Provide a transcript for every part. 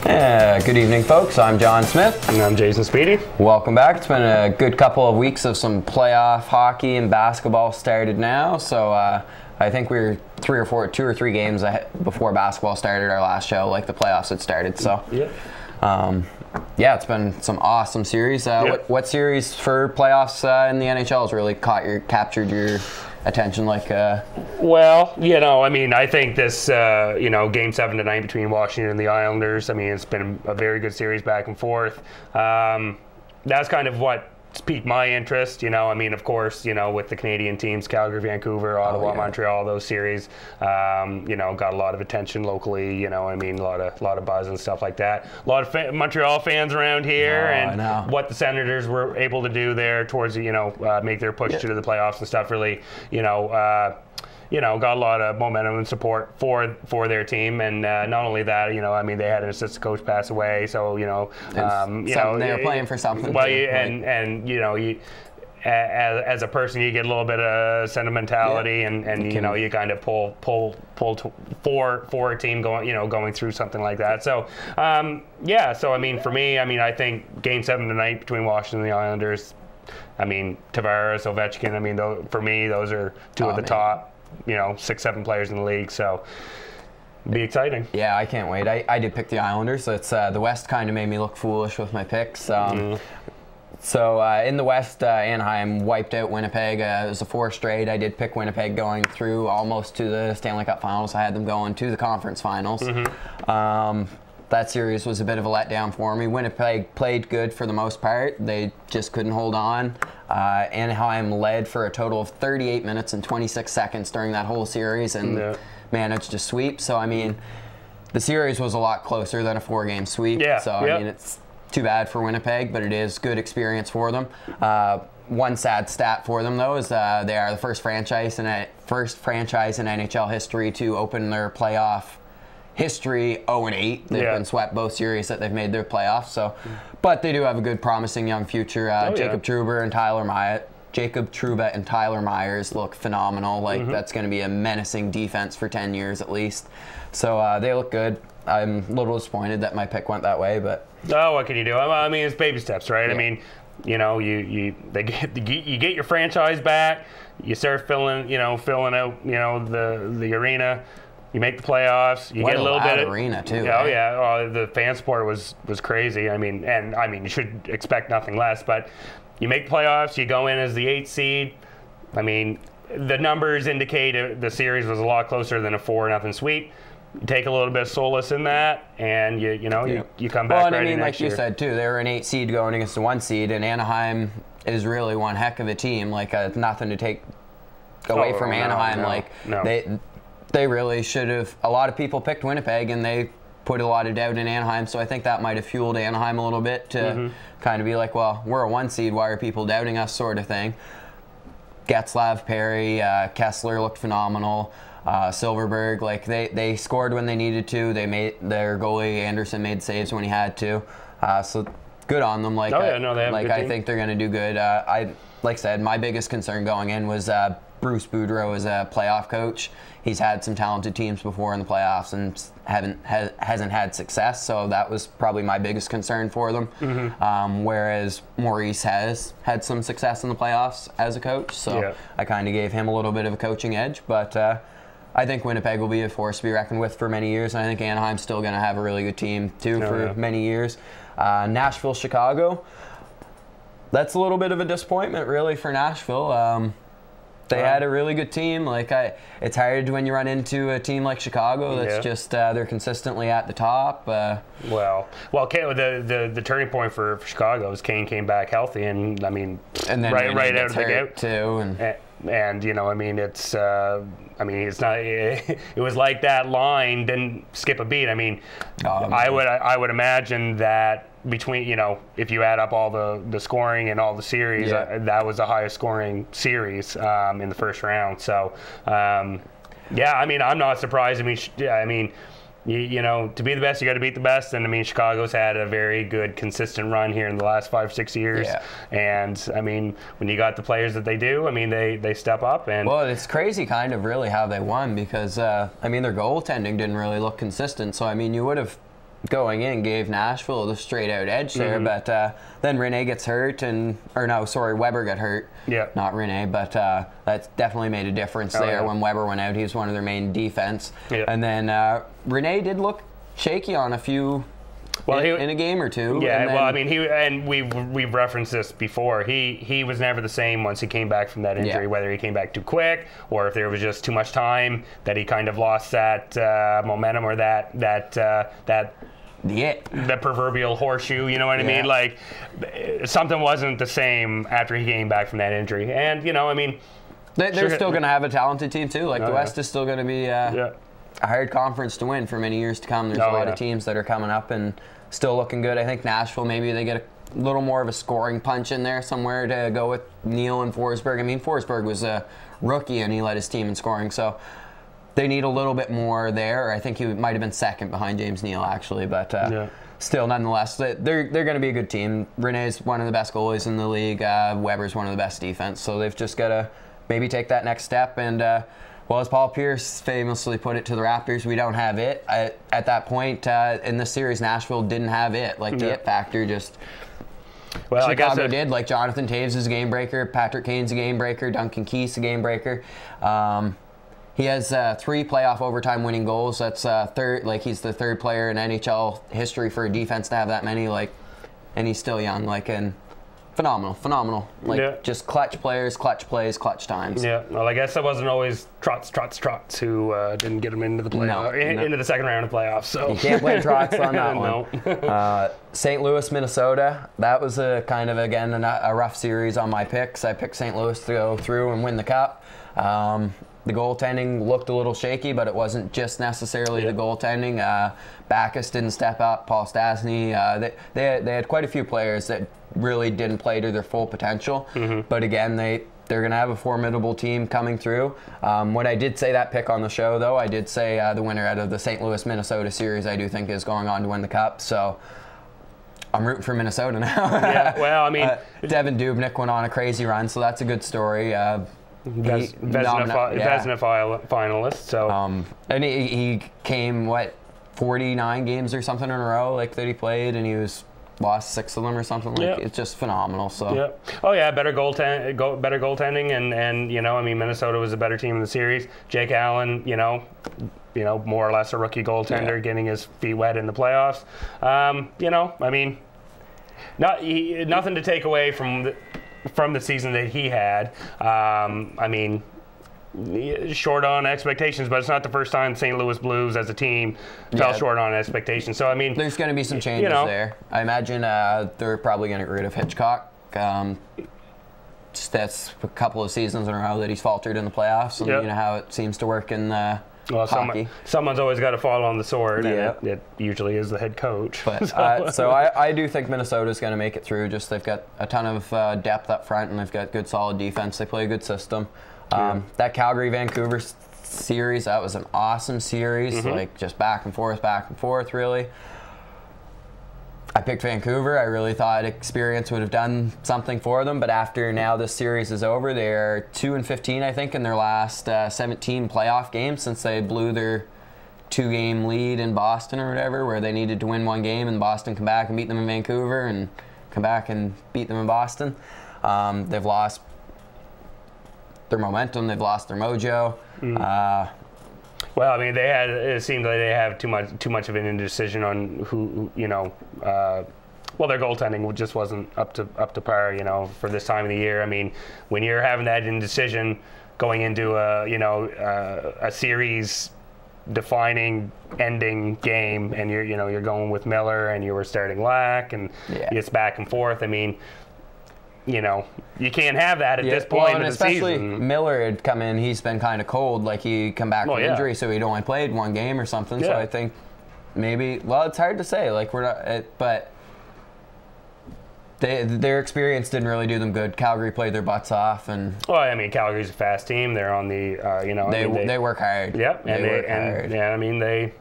Good evening, folks. I'm John Smith. And I'm Jason Speedy. Welcome back. It's been a good couple of weeks of some playoff hockey and basketball started now. So I think we were 2 or 3 games before basketball started our last show, like the playoffs had started. So yeah, it's been some awesome series. What series for playoffs in the NHL has really captured your attention? Well, I think this, Game 7 tonight between Washington and the Islanders, it's been a very good series back and forth. That's kind of what piqued my interest, of course, with the Canadian teams, Calgary, Vancouver, Ottawa, Montreal, those series, got a lot of attention locally, a lot of buzz and stuff like that. A lot of Montreal fans around here, and what the Senators were able to do there towards, make their push to the playoffs and stuff really, got a lot of momentum and support for their team, and not only that, they had an assistant coach pass away, so they were playing for something. Well, as a person, you get a little bit of sentimentality, and you kind of pull for a team going through something like that. So for me, I think Game 7 tonight between Washington and the Islanders, Tavares, Ovechkin, for me, those are two of the top 6-7 players in the league, so it'll be exciting. Yeah, I can't wait. I did pick the Islanders. So it's the West kind of made me look foolish with my picks. So in the West, Anaheim wiped out Winnipeg. It was a 4 straight. I did pick Winnipeg going through almost to the Stanley Cup Finals. I had them going to the conference finals. That series was a bit of a letdown for me. Winnipeg played good for the most part. They just couldn't hold on. Anaheim led for a total of 38 minutes and 26 seconds during that whole series and managed to sweep. So, the series was a lot closer than a 4-game sweep. So, it's too bad for Winnipeg, but it is good experience for them. One sad stat for them, though, is they are the first franchise in NHL history to open their playoff history 0-8. They've been swept both series that they've made their playoffs. So, but they do have a good, promising young future. Jacob Trouba and Tyler Myers look phenomenal. That's going to be a menacing defense for 10 years at least. So they look good. I'm a little disappointed that my pick went that way, but what can you do? It's baby steps, right? Yeah. You get your franchise back. You start filling out the arena. You make the playoffs. You get a little bit of arena too. Oh yeah, the fan support was crazy. You should expect nothing less. But you make the playoffs. You go in as the 8th seed. The numbers indicate the series was a lot closer than a 4-0 sweep. You take a little bit of solace in that, and you come back ready next year. Like you said too, they were an 8 seed going against a 1 seed, and Anaheim is really one heck of a team. Nothing to take away from Anaheim. They really should have. A lot of people picked Winnipeg, and they put a lot of doubt in Anaheim, so I think that might have fueled Anaheim a little bit to kind of be like, well, we're a 1 seed, why are people doubting us, sort of thing. Getzlaf, Perry, Kessler looked phenomenal. Silverberg, they scored when they needed to. Their goalie Anderson made saves when he had to. So good on them. They have a good I team. think they're going to do good. Like I said, my biggest concern going in was Bruce Boudreau as a playoff coach. He's had some talented teams before in the playoffs and hasn't had success, so that was probably my biggest concern for them. Whereas Maurice has had some success in the playoffs as a coach, so I kind of gave him a little bit of a coaching edge. But I think Winnipeg will be a force to be reckoned with for many years, and I think Anaheim's still going to have a really good team too for many years. Nashville, Chicago. That's a little bit of a disappointment, really, for Nashville. They had a really good team. It's hard when you run into a team like Chicago that's just they're consistently at the top. Well, the turning point for Chicago is Kane came back healthy, and then right out of the gate too, and it's it's not. It was like that line didn't skip a beat. I would imagine that between if you add up all the scoring and all the series, that was the highest scoring series in the first round. So I'm not surprised. To be the best, you got to beat the best. And Chicago's had a very good, consistent run here in the last 5-6 years. And when you got the players that they do, they step up. And well, it's crazy, kind of, really how they won because their goaltending didn't really look consistent. So you would have going in gave Nashville the straight out edge there, but then Rene gets hurt, Weber got hurt. Yeah. Not Rene, but that definitely made a difference there. Yeah. When Weber went out, he was one of their main defense. Yeah. And then Rene did look shaky on a few. Well, in a game or two. Yeah, well, I mean, we've referenced this before. He was never the same once he came back from that injury. Whether he came back too quick or if there was just too much time that he kind of lost that momentum or that the proverbial horseshoe. You know what I mean? Like something wasn't the same after he came back from that injury. And I mean, they're still going to have a talented team too. Like the West is still going to be. A hard conference to win for many years to come. There's a lot of teams that are coming up and still looking good. I think Nashville, maybe they get a little more of a scoring punch in there somewhere to go with Neal and Forsberg. I mean, Forsberg was a rookie and he led his team in scoring, so they need a little bit more there. I think he might have been second behind James Neal, actually, but still, nonetheless, they're going to be a good team. Rene's one of the best goalies in the league. Weber's one of the best defense, so they've just got to maybe take that next step and well, as Paul Pierce famously put it to the Raptors, we don't have it. At that point in this series, Nashville didn't have it. Like the it factor just Chicago did. Like Jonathan Toews is a game breaker, Patrick Kane's a game breaker, Duncan Keith's a game breaker. He has 3 playoff overtime winning goals. That's third. Like he's the third player in NHL history for a defense to have that many. Like, and he's still young. Like and. Phenomenal. Like just clutch players, clutch plays, clutch times. Yeah. Well, I guess that wasn't always Trotz who didn't get him into the playoffs, into the second round of playoffs. So you can't blame Trotz on that one. St. Louis, Minnesota. That was a kind of again a rough series on my picks. I picked St. Louis to go through and win the cup. The goaltending looked a little shaky, but it wasn't just necessarily the goaltending. Backus didn't step up. Paul Stastny. They had quite a few players that really didn't play to their full potential. But again, they're going to have a formidable team coming through. When I did say that pick on the show, though, I did say the winner out of the St. Louis-Minnesota series, I do think is going on to win the cup. So I'm rooting for Minnesota now. Yeah, well, I mean, Devin Dubnyk went on a crazy run, so that's a good story. Vezina finalist. So and he came 49 games or something in a row like that he played, and he lost 6 of them or something. It's just phenomenal. So better goaltending, and I mean, Minnesota was a better team in the series. Jake Allen, more or less a rookie goaltender, getting his feet wet in the playoffs. I mean, nothing to take away from the season that he had. I mean, short on expectations, but it's not the first time St. Louis Blues as a team fell short on expectations. So I mean, there's going to be some changes there. I imagine they're probably going to get rid of Hitchcock. That's a couple of seasons in a row that he's faltered in the playoffs, and you know how it seems to work in hockey. Someone's always got to fall on the sword, and it usually is the head coach. But so I do think Minnesota's going to make it through. Just they've got a ton of depth up front, and they've got good solid defense. They play a good system. That Calgary-Vancouver series, that was an awesome series. Like just back and forth, really. I picked Vancouver. I really thought experience would have done something for them, but after now this series is over, they're 2-15, I think, in their last 17 playoff games since they blew their 2-game lead in Boston or whatever, where they needed to win 1 game and Boston come back and beat them in Vancouver and come back and beat them in Boston. They've lost their momentum. They've lost their mojo. Well, I mean, it seemed like they have too much of an indecision on who, well, their goaltending just wasn't up to par, for this time of the year. I mean, when you're having that indecision going into a series defining ending game, and you're going with Miller and you were starting Lack, and it's back and forth. I mean, you can't have that at this point in the especially season. Miller had come in, he's been kind of cold, like he come back from injury, so he'd only played 1 game or something. So I think maybe, well, it's hard to say, like we're not, but their experience didn't really do them good. Calgary played their butts off, and well, I mean, Calgary's a fast team. They're on the, they work hard. Yep, they work hard. Yeah, I mean, they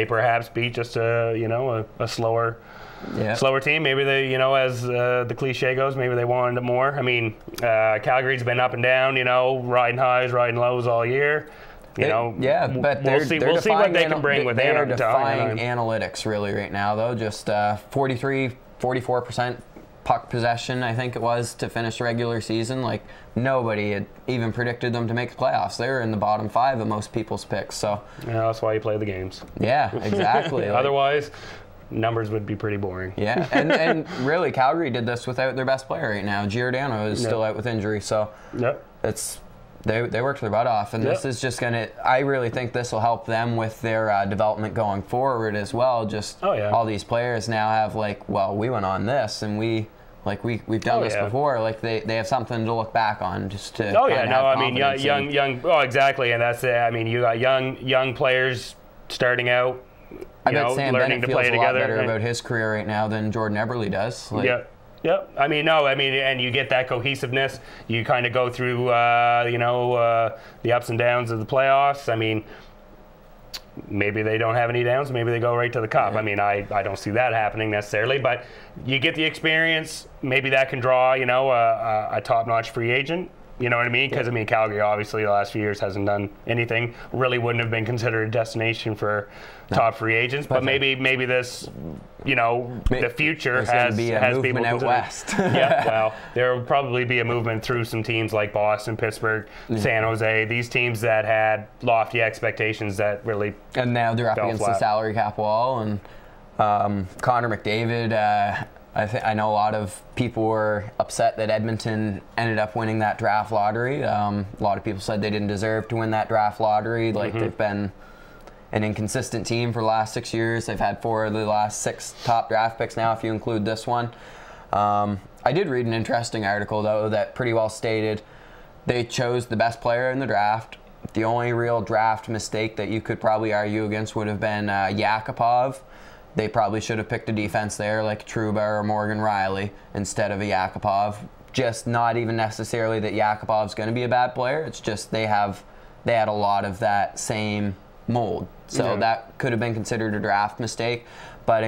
perhaps beat just a slower team. Maybe they, as the cliche goes, maybe they wanted it more. I mean, Calgary's been up and down, riding highs, riding lows all year. Yeah, but we'll see what they can bring with They are Anaheim. defying analytics really right now, though. Just 44% puck possession, I think it was, to finish the regular season. Like, nobody had even predicted them to make the playoffs. They were in the bottom 5 of most people's picks. So yeah, that's why you play the games. Yeah, exactly. Otherwise, numbers would be pretty boring. Yeah, and really, Calgary did this without their best player right now. Giordano is still out with injury, so it's they worked their butt off, and this is just gonna. I really think this will help them with their development going forward as well. Just all these players now have we went on this, and we've done this before. Like they have something to look back on, just to. I mean, young. Oh, exactly, and that's it. I mean, you got young players starting out. I bet Sam Bennett feels a lot better about his career right now than Jordan Eberle does. Yeah. I mean, and you get that cohesiveness. You kind of go through, the ups and downs of the playoffs. I mean, maybe they don't have any downs. Maybe they go right to the cup. I mean, I don't see that happening necessarily. But you get the experience. Maybe that can draw, a top-notch free agent. You know what I mean? Because, Calgary, obviously, the last few years hasn't done anything. Really wouldn't have been considered a destination for top free agents. But maybe this, the future has people out west. Well, there will probably be a movement through some teams like Boston, Pittsburgh, San Jose. These teams that had lofty expectations that really and now they're up against the salary cap wall. And Connor McDavid. I know a lot of people were upset that Edmonton ended up winning that draft lottery. A lot of people said they didn't deserve to win that draft lottery. They've been an inconsistent team for the last 6 years. They've had 4 of the last 6 top draft picks now, if you include this one. I did read an interesting article, though, that pretty well stated they chose the best player in the draft. The only real draft mistake that you could probably argue against would have been Yakupov. They probably should have picked a defense there like Trouba or Morgan Rielly instead of a Yakupov. Just not even necessarily that Yakupov's going to be a bad player. It's just they had a lot of that same mold. So that could have been considered a draft mistake. But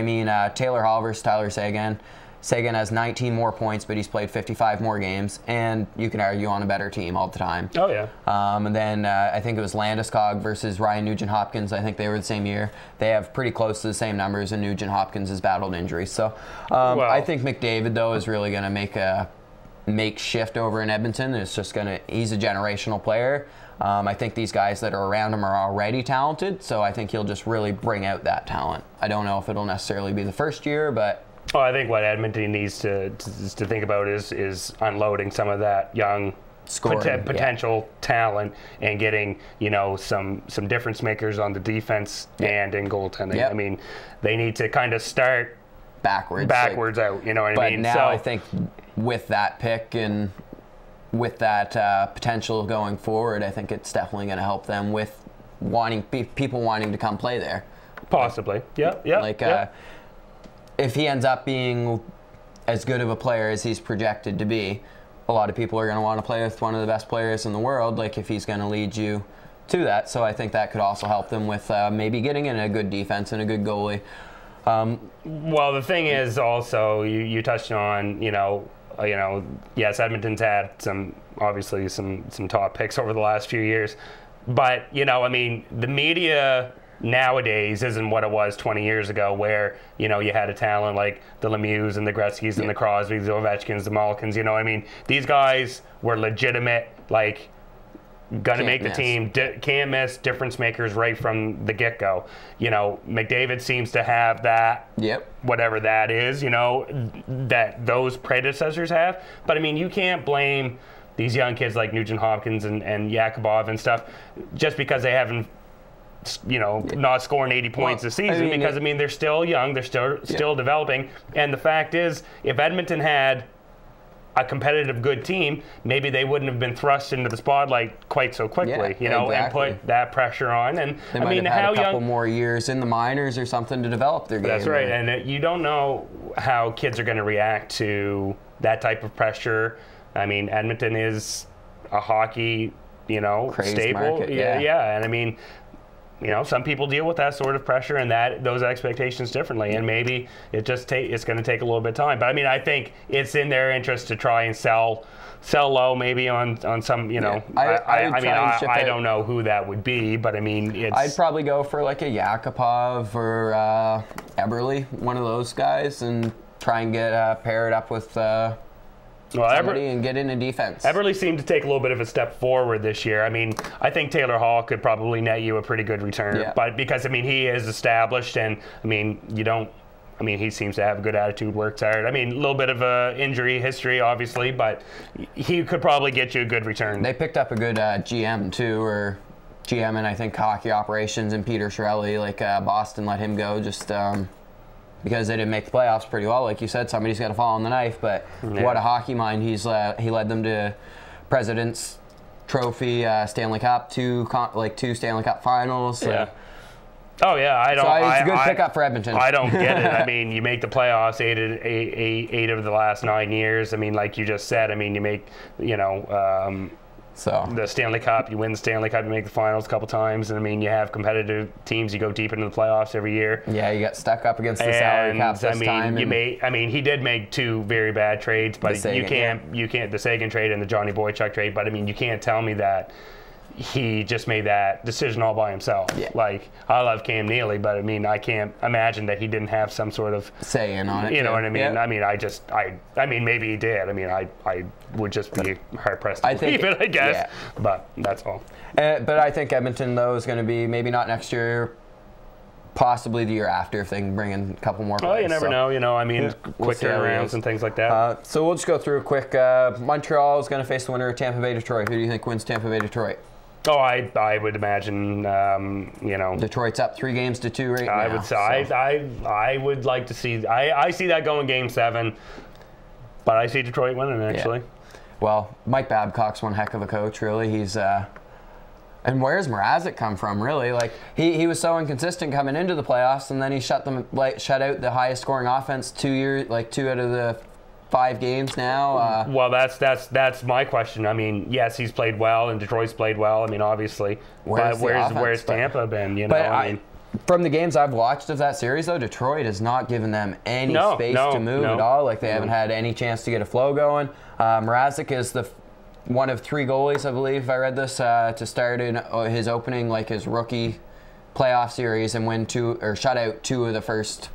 Taylor Hall versus Tyler Seguin. Seguin has 19 more points, but he's played 55 more games, and you can argue on a better team all the time. Oh, yeah. And then I think it was Landeskog versus Ryan Nugent-Hopkins. I think they were the same year. They have pretty close to the same numbers, and Nugent-Hopkins has battled injuries. So I think McDavid, though, is really going to make shift over in Edmonton. He's a generational player. I think these guys that are around him are already talented, so I think he'll just really bring out that talent. I don't know if it'll necessarily be the first year, but... Well, I think what Edmonton needs to think about is unloading some of that young potential talent and getting some difference makers on the defense and in goaltending. They need to kind of start backwards out. You know what I mean? But now I think with that pick and with that potential going forward, I think it's definitely going to help them with people wanting to come play there. Possibly, if he ends up being as good of a player as he's projected to be, a lot of people are going to want to play with one of the best players in the world, if he's going to lead you to that. So I think that could also help them with maybe getting in a good defense and a good goalie. Well, the thing is also, you touched on, yes, Edmonton's had some top picks over the last few years. But, the media nowadays isn't what it was 20 years ago, where you had a talent like the Lemieux and the Gretzkys and the Crosbys, the Ovechkins, the Malkins. These guys were legitimate, gonna make the team, can't miss, difference makers right from the get-go. McDavid seems to have that, whatever that is, that those predecessors have. But you can't blame these young kids like Nugent-Hopkins and Yakupov and stuff just because they haven't not scoring 80 points this season, because they're still young, they're still developing. And the fact is, if Edmonton had a competitive good team, maybe they wouldn't have been thrust into the spotlight quite so quickly, and put that pressure on. And they might have had a couple more years in the minors or something to develop their game. That's right, and you don't know how kids are going to react to that type of pressure. Edmonton is a hockey, crazy staple. Market, and you know, some people deal with that sort of pressure and those expectations differently, and maybe it's going to take a little bit of time. But I mean, I think it's in their interest to try and sell low, maybe on some, you know. I don't know who that would be, but I mean, I'd probably go for like a Yakupov or Eberle, one of those guys, and try and get paired up with somebody and get into defense. Eberle seemed to take a little bit of a step forward this year. I mean, I think Taylor Hall could probably net you a pretty good return, but because I mean he is established, and I mean he seems to have a good attitude, works hard. I mean, a little bit of a injury history, obviously, but he could probably get you a good return. They picked up a good GM too, or GM and I think hockey operations, and Peter Chiarelli. Like Boston let him go just because they didn't make the playoffs pretty well. Like you said, somebody's got to fall on the knife. But what a hockey mind! He led them to President's Trophy, Stanley Cup, two Stanley Cup finals. Yeah. Oh yeah, it's a good pickup for Edmonton. I don't get it. I mean, you make the playoffs eight of the last 9 years. I mean, like you just said. I mean, you make the Stanley Cup. You win the Stanley Cup. You make the finals a couple times, and I mean, you have competitive teams. You go deep into the playoffs every year. Yeah, you got stuck up against the salary cap this time. He did make two very bad trades, but you can't the Sagan trade and the Johnny Boychuk trade. But I mean, you can't tell me that he just made that decision all by himself. Yeah. Like, I love Cam Neely, but I mean, I can't imagine that he didn't have some sort of say in on it. You know what I mean? Yeah. I mean, I mean, maybe he did. I mean, I would just be hard pressed to believe it, I guess. Yeah. But that's all. But I think Edmonton, though, is going to be maybe not next year, possibly the year after if they can bring in a couple more players. Oh, you never know. You know, I mean, quick turnarounds and things like that. So we'll just go through a quick. Montreal is going to face the winner of Tampa Bay Detroit. Who do you think wins Tampa Bay Detroit? Oh, I would imagine, you know, Detroit's up 3-2 right now. I would say I would like to see. I see that going Game 7, but I see Detroit winning actually. Yeah. Well, Mike Babcock's one heck of a coach, really. He's and where's Mrazek come from, really? Like he was so inconsistent coming into the playoffs, and then he shut out the highest scoring offense 2 out of the 5 games now. Well, that's my question. I mean, yes, he's played well, and Detroit's played well. I mean, obviously, where's Tampa been? You know, from the games I've watched of that series, though, Detroit has not given them any space to move at all. Like they haven't had any chance to get a flow going. Mrazek is one of 3 goalies, I believe, if I read this, to start in his opening, like his rookie playoff series, and shut out 2 of the first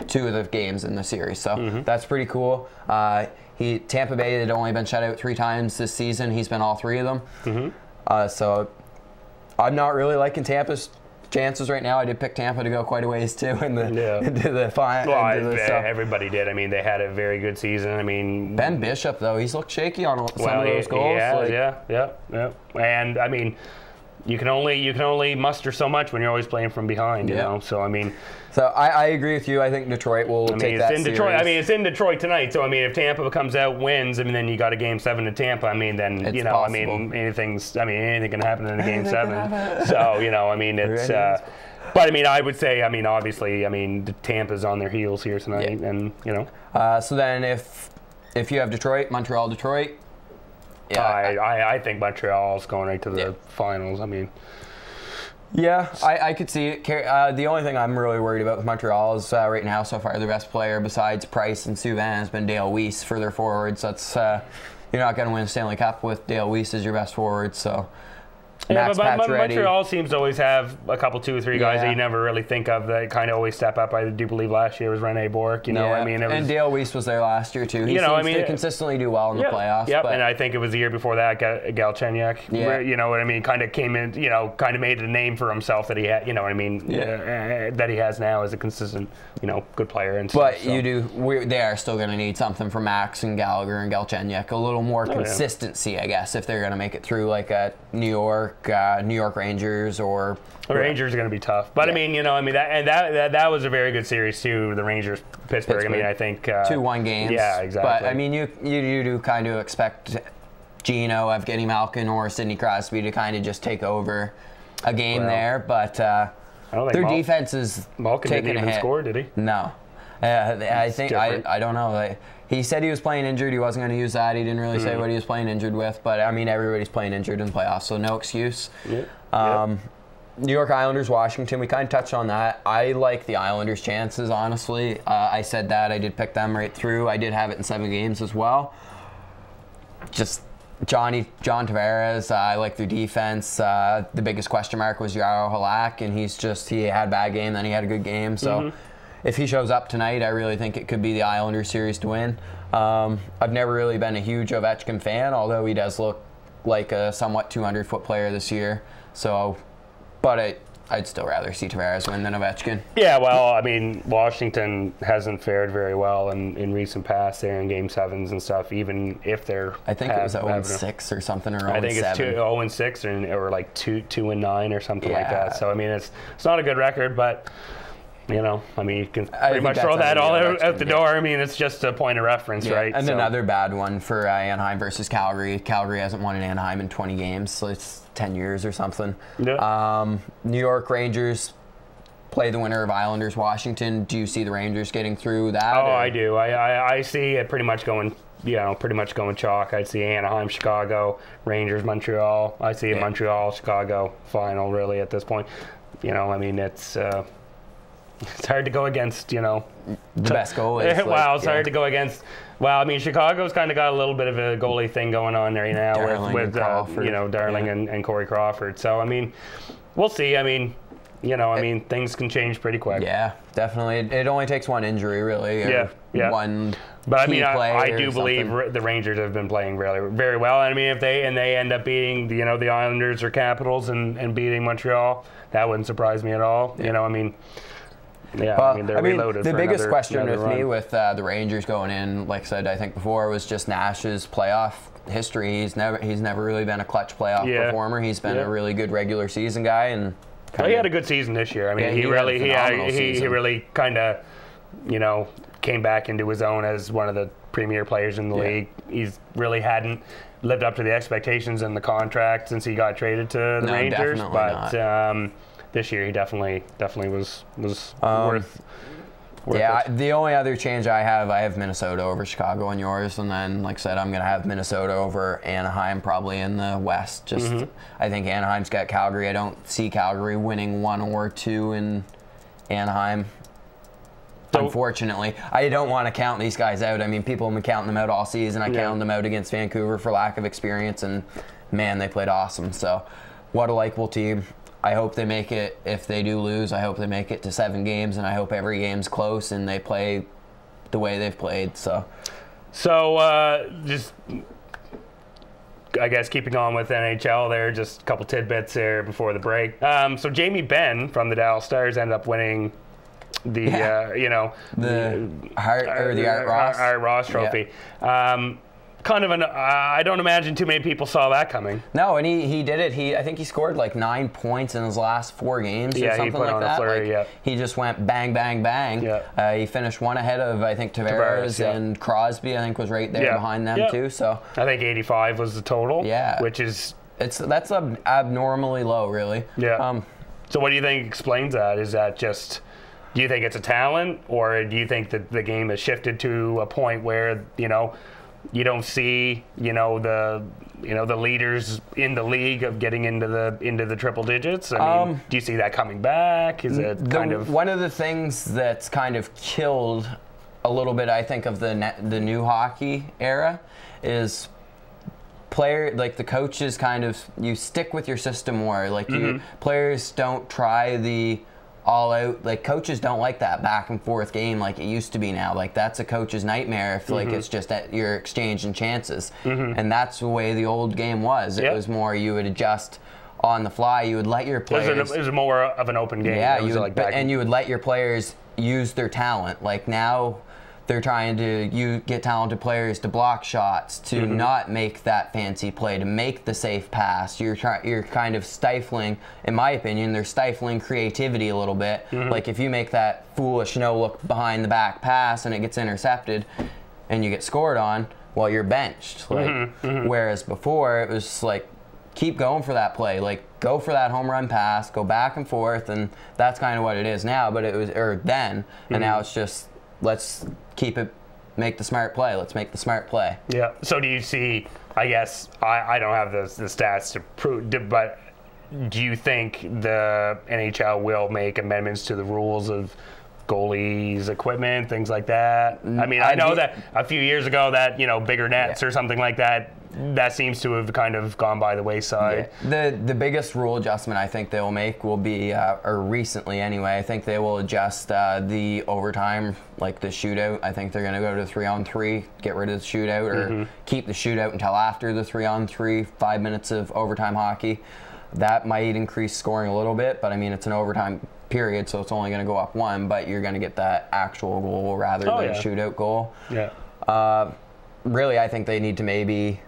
2 of the games in the series, so that's pretty cool. Tampa Bay had only been shut out 3 times this season. He's been all 3 of them. So I'm not really liking Tampa's chances right now. I did pick Tampa to go quite a ways too into the final. Well, everybody did. I mean, they had a very good season. I mean, Ben Bishop though, he's looked shaky on some of those goals. Yeah. And I mean, you can only muster so much when you're always playing from behind, you know. So I mean, I agree with you. I think Detroit will take that series. Detroit. I mean, it's in Detroit tonight. So I mean, if Tampa comes out wins, I mean, then you got a Game 7 to Tampa. I mean, then it's possible. I mean, anything can happen in a Game 7. So you know, I mean, it's. But I mean, I would say, I mean, obviously, I mean, Tampa's on their heels here tonight, and you know. So then, if you have Montreal, Detroit. Yeah, I think Montreal's going right to the finals. I mean, yeah, I could see it. The only thing I'm really worried about with Montreal is right now, so far, their best player besides Price and Subban has been Dale Weiss for their forwards. That's you're not going to win a Stanley Cup with Dale Weiss as your best forward. So. Yeah, but Montreal seems to always have a couple, 2 or 3 guys that you never really think of that kind of always step up. I do believe last year was Rene Bourque. You know, I mean, and Dale Weiss was there last year too. He seems to consistently do well in the playoffs. Yep, and I think it was the year before that, Galchenyuk. Where, you know what I mean? Kind of came in, you know, kind of made a name for himself that he had. You know what I mean? That he has now as a consistent, you know, good player. And but they are still going to need something from Max and Gallagher and Galchenyuk. A little more consistency, I guess, if they're going to make it through like a New York Rangers or the Rangers are going to be tough, but I mean, you know, I mean that was a very good series too. The Rangers Pittsburgh. I mean, I think 2-1 games. Yeah, exactly. But I mean, you do kind of expect Gino, Evgeny Malkin, or Sidney Crosby to kind of just take over a game there. But I don't think their defense is Malkin taking didn't a even hit. Score, did he? No. I think I don't know. He said he was playing injured. He wasn't going to use that. He didn't really say what he was playing injured with. But I mean, everybody's playing injured in the playoffs, so no excuse. New York Islanders, Washington, we kind of touched on that. I like the Islanders' chances, honestly. I said that. I did pick them right through. I did have it in 7 games as well. Just John Tavares, I like their defense. The biggest question mark was Jaro Halak, and he had a bad game, then he had a good game. So if he shows up tonight, I really think it could be the Islanders series to win. I've never really been a huge Ovechkin fan, although he does look like a somewhat 200-foot player this year. So, but I'd still rather see Tavares win than Ovechkin. Yeah, well, I mean, Washington hasn't fared very well in recent past there in Game 7s and stuff, even if they're... I think it was 0-6 or something, or 0-7. I think it's 0-6 or like 2-9 or something like that. So, I mean, it's not a good record, but... You know, I mean, you can pretty much throw that all out the door. I mean, it's just a point of reference, right? And another bad one for Anaheim versus Calgary. Calgary hasn't won in Anaheim in 20 games, so it's 10 years or something. Yeah. New York Rangers play the winner of Islanders Washington. Do you see the Rangers getting through that? Oh, I do. I see it pretty much going chalk. I'd see Anaheim, Chicago, Rangers, Montreal. I see a Montreal, Chicago final really at this point. You know, I mean, it's hard to go against, you know, the best goalies. It's hard to go against. Well, I mean, Chicago's kind of got a little bit of a goalie thing going on there now with you know, Darling and Corey Crawford. So, I mean, we'll see. I mean, you know, things can change pretty quick. Yeah, definitely. It only takes one injury, really. One. But I mean, I do believe the Rangers have been playing really very well. And I mean, if they end up beating the Islanders or Capitals and beating Montreal, that wouldn't surprise me at all. You know, I mean. Yeah, well, I mean, they're reloaded. The biggest question with me with the Rangers going in, like I said, I think before, was just Nash's playoff history. He's never really been a clutch playoff performer. He's been a really good regular season guy, and he had a good season this year. I mean, he really kind of, you know, came back into his own as one of the premier players in the league. He's really hadn't lived up to the expectations in the contract since he got traded to the Rangers, but. This year, he definitely was worth. Yeah, the only other change I have Minnesota over Chicago and yours, and then, like I said, I'm going to have Minnesota over Anaheim probably in the West. Just I think Anaheim's got Calgary. I don't see Calgary winning 1 or 2 in Anaheim. Unfortunately, I don't want to count these guys out. I mean, people have been counting them out all season. I counted them out against Vancouver for lack of experience, and man, they played awesome. So, what a likable team. I hope they make it. If they do lose, I hope they make it to 7 games, and I hope every game's close and they play the way they've played. So just, I guess, keeping on with NHL there, just a couple tidbits there before the break. So Jamie Benn from the Dallas Stars ended up winning the Art Ross Trophy. Kind of I don't imagine too many people saw that coming. No, and he did it. I think he scored like 9 points in his last 4 games or something he put like on that. A flurry, He just went bang, bang, bang. He finished 1 ahead of, I think, Tavares and Crosby, I think, was right there behind them too. So I think 85 was the total. Yeah. Which is... That's abnormally low, really. Yeah. So what do you think explains that? Is that just... Do you think it's a talent, or do you think that the game has shifted to a point where, you know, you don't see, the leaders in the league of getting into the triple digits? I mean, do you see that coming back? Is it kind of one of the things that's kind of killed a little bit, I think, of the new hockey era is the coaches kind of, you stick with your system more. Like players don't try the all out, like coaches don't like that back and forth game like it used to be now. Like that's a coach's nightmare if like it's just that you're exchanging chances. And that's the way the old game was. It was more you would adjust on the fly. You would let your players. It was more of an open game. Yeah, you would let your players use their talent. Like now, they're trying to get talented players to block shots, to not make that fancy play, to make the safe pass. You're kind of stifling, in my opinion, they're stifling creativity a little bit. Like if you make that foolish no-look behind the back pass and it gets intercepted and you get scored on, well, you're benched. Like, whereas before, it was like, keep going for that play. Like, go for that home run pass, go back and forth, and that's kind of what it is now. But it was, or then, and now it's just, let's keep it, make the smart play. Let's make the smart play. Yeah. So do you see, I guess, I don't have the stats to prove, but do you think the NHL will make amendments to the rules of goalies, equipment, things like that? I mean, I know that a few years ago that, bigger nets or something like that, that seems to have kind of gone by the wayside. Yeah. The biggest rule adjustment I think they will make will be, or recently anyway, I think they will adjust the overtime, like the shootout. I think they're going to go to 3-on-3, get rid of the shootout, or keep the shootout until after the 3-on-3, 5 minutes of overtime hockey. That might increase scoring a little bit, but I mean, it's an overtime period, so it's only going to go up 1, but you're going to get that actual goal rather than a shootout goal. Yeah. Really, I think they need to maybe...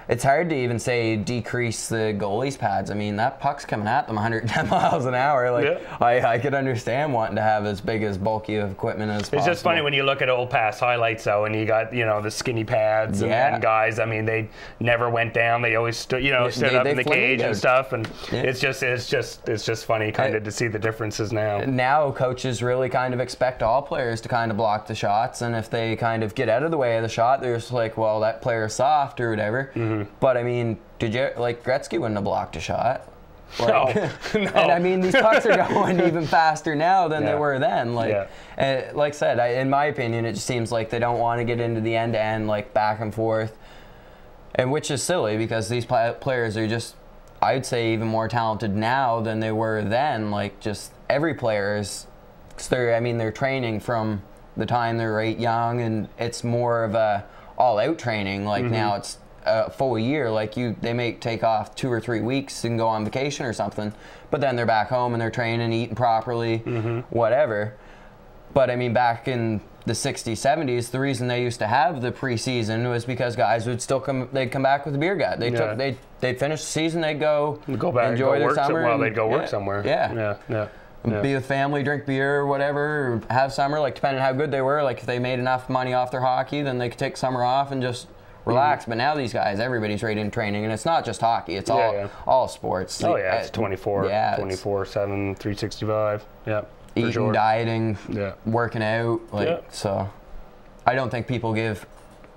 It's hard to even say decrease the goalies' pads. I mean, that puck's coming at them 110 miles an hour. Like, I could understand wanting to have as big as bulky of equipment as possible. It's just funny when you look at old past highlights, though, and you got, the skinny pads and guys. I mean, they never went down. They always stood up in the cage and stuff. And it's just funny kind of to see the differences now. Now coaches really kind of expect all players to kind of block the shots, and if they kind of get out of the way of the shot, they're just like, well, that player's soft or whatever. But I mean, Gretzky wouldn't have blocked a shot. Like, no. And I mean, these pucks are going even faster now than they were then. Like I said, in my opinion, it just seems like they don't want to get into the end-to-end, like back and forth, and which is silly because these players are just, I'd say, even more talented now than they were then. Like, just every player is, they're training from the time they're young, and it's more of a all-out training. Like now it's a full year. Like they may take off 2 or 3 weeks and go on vacation or something, but then they're back home and they're training, eating properly, whatever. But I mean, back in the 60s, 70s, the reason they used to have the preseason was because guys would still they'd come back with a beer gut. They'd finish the season, they'd go back, enjoy their summer. Well, they'd go work somewhere. Be with family, drink beer or whatever, or have summer, like depending on how good they were. Like if they made enough money off their hockey, then they could take summer off and just relax. But now these guys, everybody's right in training, and it's not just hockey, it's all sports. Oh yeah, it's 24/7, 365. Eating, dieting, working out, so I don't think people give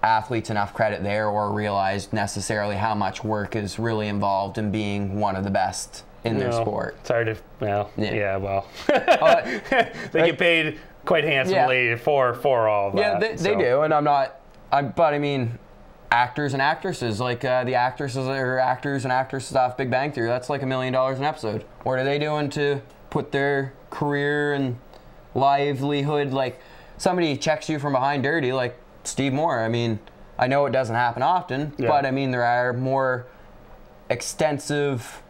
athletes enough credit there or realize necessarily how much work is really involved in being one of the best in their sport. It's hard to, they get paid quite handsomely for all of that. Yeah, they do, and but I mean, actors and actresses, like the actors and actresses off Big Bang Theory, that's like $1 million an episode. What are they doing to put their career and livelihood? Like, somebody checks you from behind dirty, like Steve Moore. I mean, I know it doesn't happen often, but I mean, there are more extensive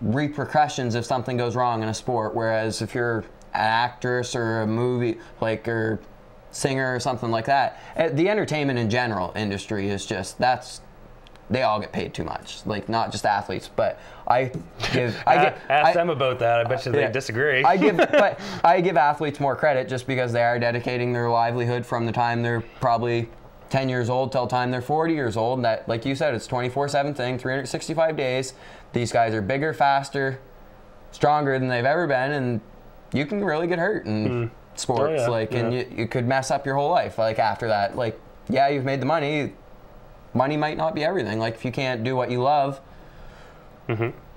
repercussions if something goes wrong in a sport, whereas if you're an actress or a movie, like, or singer or something like that, the entertainment in general industry is just, they all get paid too much. Like, not just athletes, but ask them about that. I bet you they disagree. I give athletes more credit just because they are dedicating their livelihood from the time they're probably 10 years old till the time they're 40 years old. And that, like you said, it's 24/7 thing, 365 days. These guys are bigger, faster, stronger than they've ever been, and you can really get hurt in sports. And you could mess up your whole life. Like, after that, like, you've made the money. Money might not be everything. Like, if you can't do what you love.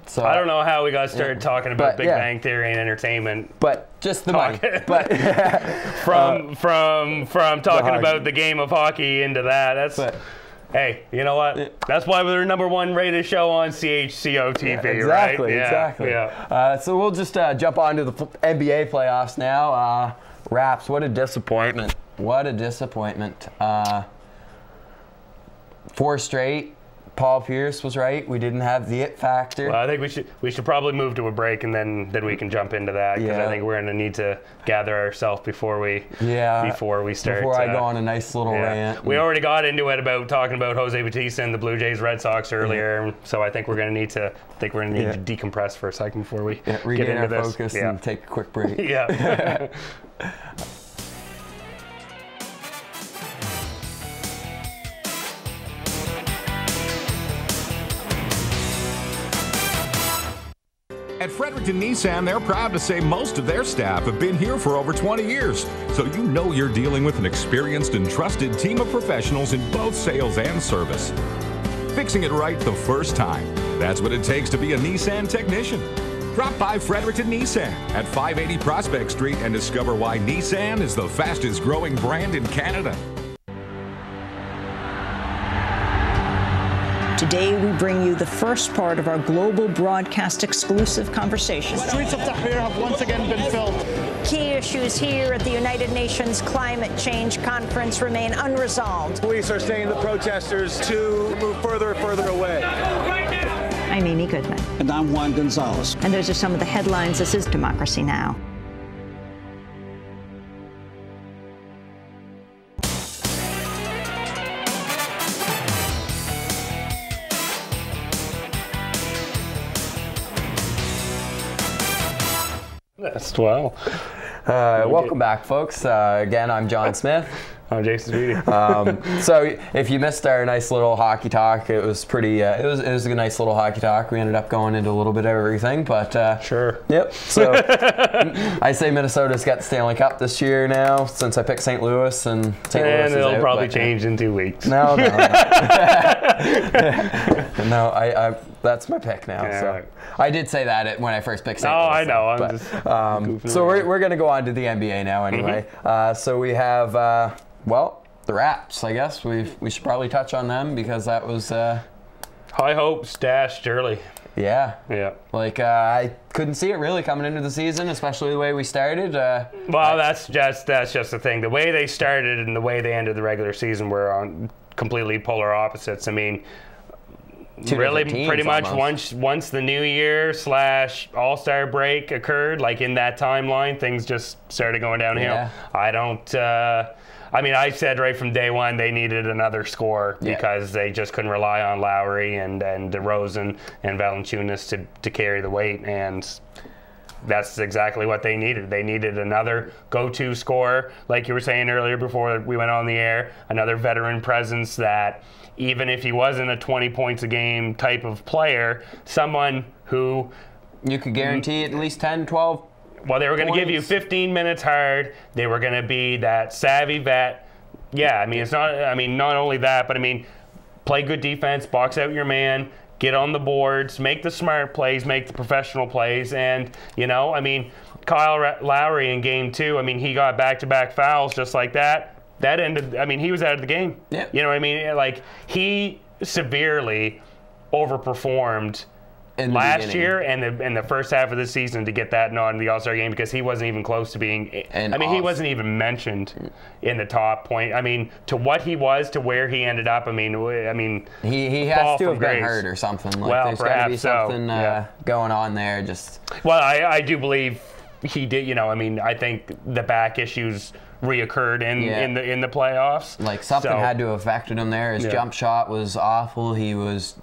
So I don't know how we got started talking about Big Bang Theory and entertainment, but just the money. But from talking about the game of hockey into that, hey, you know what? That's why we're the #1 rated show on CHCO-TV, right? Exactly. So we'll just jump on to the NBA playoffs now. Raps, what a disappointment. What a disappointment. 4 straight. Paul Pierce was right. We didn't have the it factor. Well, I think we should probably move to a break, and then we can jump into that, because I think we're going to need to gather ourselves before we start. Before I go on a nice little rant. We already got into it about talking about Jose Bautista and the Blue Jays Red Sox earlier, so I think we're going to need to decompress for a second before we get into our this. Focus and take a quick break. At Fredericton Nissan, they're proud to say most of their staff have been here for over 20 years. So you know you're dealing with an experienced and trusted team of professionals in both sales and service. fixing it right the first time. That's what it takes to be a Nissan technician. Drop by Fredericton Nissan at 580 Prospect Street and discover why Nissan is the fastest growing brand in Canada. Today, we bring you the first part of our global broadcast exclusive conversation. The streets of Tahrir have once again been filled. Key issues here at the United Nations Climate Change Conference remain unresolved. Police are saying the protesters to move further and further away. I'm Amy Goodman. And I'm Juan Gonzalez. And those are some of the headlines. This is Democracy Now! That's 12. Welcome back, folks. Again, I'm John Smith. I'm Jason Speedy. So if you missed our nice little hockey talk, it was pretty. It was a nice little hockey talk. We ended up going into a little bit of everything, but sure. Yep. So I say Minnesota's got the Stanley Cup this year now, since I picked St. Louis, and St. Louis is it'll out, probably but, change in 2 weeks. No. No, I that's my pick now. Yeah. So I did say that when I first picked St. Oh, Louis. I know. I'm but, just goofing so around. we're gonna go on to the NBA now anyway. So we have the Raps. I guess we should probably touch on them because that was high hopes dashed early. Yeah. Like I couldn't see it really coming into the season, especially the way we started. Well, that's just the thing. The way they started and the way they ended the regular season were on completely polar opposites. I mean, really, pretty much once the New Year / All-Star break occurred, like in that timeline, things just started going downhill. Yeah. I mean, I said right from day one they needed another scorer because they just couldn't rely on Lowry and DeRozan and Valanciunas to carry the weight, and that's exactly what they needed. They needed another go-to scorer, like you were saying earlier before we went on the air, another veteran presence that even if he wasn't a 20 points a game type of player, someone who you could guarantee at least 10, 12 Well, they were going to give you 15 minutes hard. They were going to be that savvy vet. Yeah, I mean, it's not. I mean, not only that, but I mean, play good defense, box out your man, get on the boards, make the smart plays, make the professional plays, and I mean, Kyle Lowry in Game 2. I mean, he got back-to-back fouls just like that. That ended. I mean, he was out of the game. Yeah. You know what I mean? Like he severely overperformed last year and the first half of the season to get that nod in the All-Star game because he wasn't even close to being. He wasn't even mentioned in the top point. I mean, to what he was to where he ended up. I mean, he has to have been hurt or something. Like, well, there's got to be something so. going on there. Just well, I do believe he did. I mean, I think the back issues reoccurred in the playoffs. Like something had to have affected him there. His jump shot was awful. He was.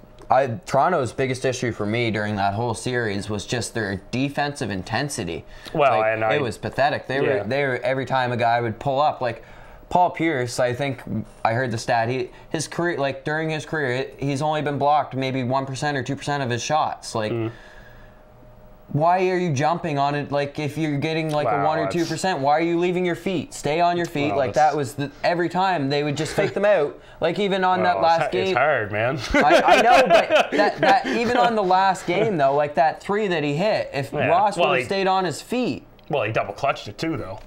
Toronto's biggest issue for me during that whole series was just their defensive intensity. Well, it was pathetic. They were every time a guy would pull up, like Paul Pierce. I think I heard the stat. His career, like during his career, he's only been blocked maybe 1% or 2% of his shots. Like. Why are you jumping on it? Like, if you're getting like a 1 or 2%, why are you leaving your feet? Stay on your feet. Like, that was every time they would just fake them out. Like, even on that last game. It's hard, man. I know, but that even on the last game, though, like that 3 that he hit, if Ross would have stayed on his feet. Well, he double clutched it too, though.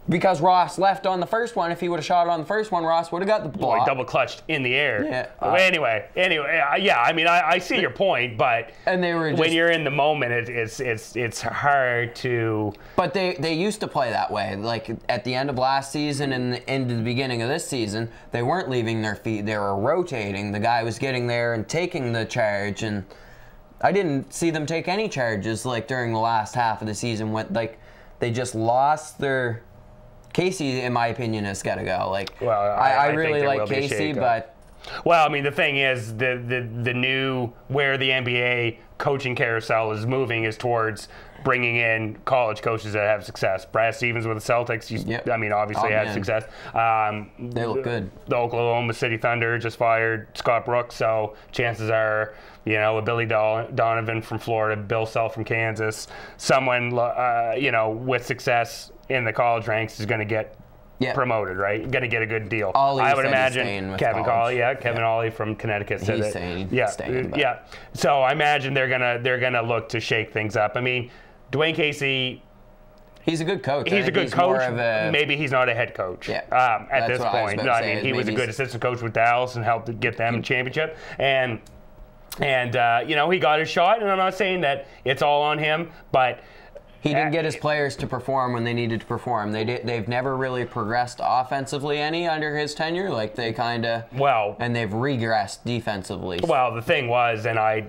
Because Ross left on the first one. If he would have shot on the first one, Ross would have got the block. Well, he double clutched in the air. Yeah. Anyway, yeah. I mean, I see your point, but and they were when you're in the moment, it's hard to. But they used to play that way. Like at the end of last season and into the beginning of this season, they weren't leaving their feet. They were rotating. The guy was getting there and taking the charge, and I didn't see them take any charges like during the last half of the season. They just lost their. Casey, in my opinion, has got to go. Like, well, I really like Casey, but. Well, I mean, the thing is, the new where the NBA coaching carousel is moving is towards bringing in college coaches that have success. Brad Stevens with the Celtics, I mean, obviously had success. They look good. The Oklahoma City Thunder just fired Scott Brooks, so chances are, a Billy Donovan from Florida, Bill Self from Kansas, someone, with success in the college ranks is going to get promoted, right? Going to get a good deal. Ollie I would said he's imagine staying with Kevin college. Colley, Kevin Ollie from Connecticut said He's that. staying, Yeah. So I imagine they're gonna look to shake things up. I mean, Dwayne Casey. He's a good coach. He's a good coach. Maybe he's not a head coach at this point. No, I mean, he was a good assistant coach with Dallas and helped get them a championship. And you know, he got his shot. And I'm not saying that it's all on him, but he didn't get his players to perform when they needed to perform. They've never really progressed offensively any under his tenure. Like they kind of and they've regressed defensively. Well, the thing was, and I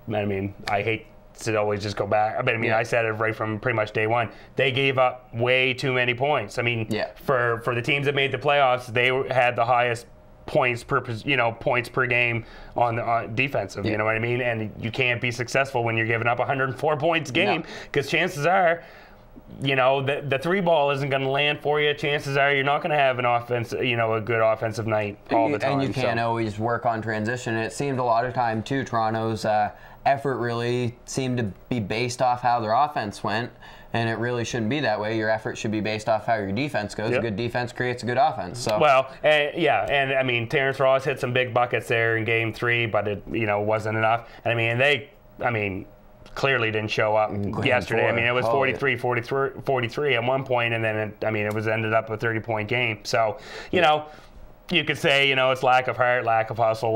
mean, I hate to always just go back. But I mean, I said it right from pretty much day one. They gave up way too many points. I mean, for the teams that made the playoffs, they had the highest points per game on defensive. You know what I mean? And you can't be successful when you're giving up 104 points a game, because chances are, you know, the three ball isn't going to land for you. Chances are you're not going to have an offense, you know, a good offensive night all the time. And you can't always work on transition. It seemed a lot of time too, Toronto's effort really seemed to be based off how their offense went. And it really shouldn't be that way. Your effort should be based off how your defense goes. A good defense creates a good offense. So and I mean, Terrence Ross hit some big buckets there in Game 3, but it wasn't enough. And I mean, clearly didn't show up yesterday. I mean, it was 43 at one point, and then it was ended up a 30-point game. So you know. You could say, you know, it's lack of heart, lack of hustle,